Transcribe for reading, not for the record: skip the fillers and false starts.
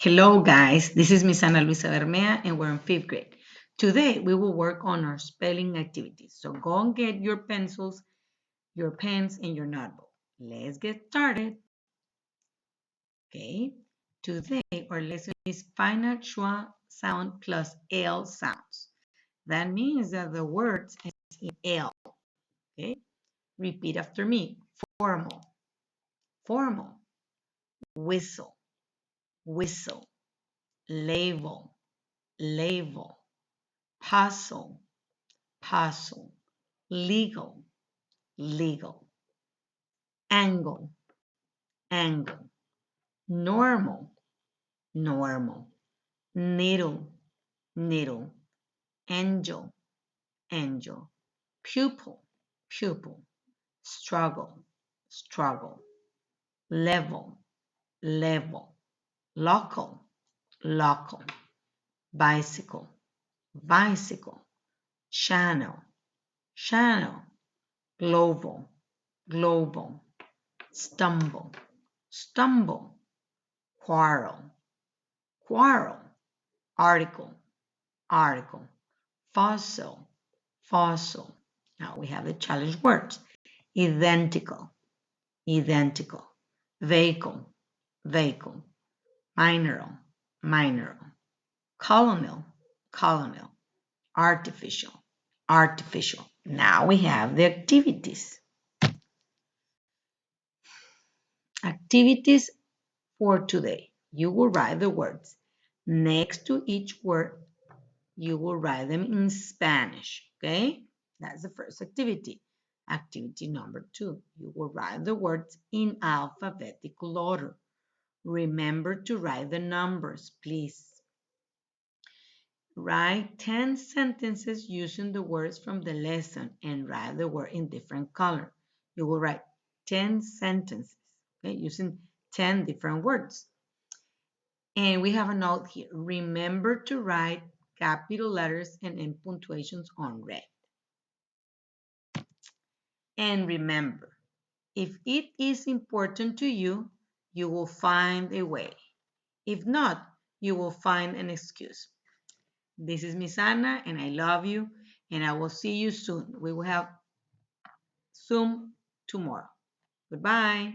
Hello guys, this is Miss Ana Luisa Bermea and we're in 5th grade. Today we will work on our spelling activities. So go and get your pencils, your pens, and your notebook. Let's get started. Okay, today our lesson is final shwa sound plus L sounds. That means that the words is in L. Okay, repeat after me. Formal, formal, whistle, whistle, label, label, puzzle, puzzle, legal, legal, angle, angle, normal, normal, needle, needle, angel, angel, pupil, pupil, struggle, struggle, level, level, local, local, bicycle, bicycle, channel, channel, global, global, stumble, stumble, quarrel, quarrel, article, article, fossil, fossil. Now we have the challenge words. Identical, identical, vehicle, vehicle, mineral, mineral, colonial, colonial, artificial, artificial. Now we have the activities. Activities for today. You will write the words. Next to each word, you will write them in Spanish, okay? That's the first activity. Activity number 2, you will write the words in alphabetical order. Remember to write the numbers, please. Write 10 sentences using the words from the lesson and write the word in different color. You will write 10 sentences, okay, using 10 different words. And we have a note here. Remember to write capital letters and end punctuations on red. And remember, if it is important to you, you will find a way. If not, you will find an excuse. This is Miss Ana, and I love you, and I will see you soon. We will have Zoom tomorrow. Goodbye.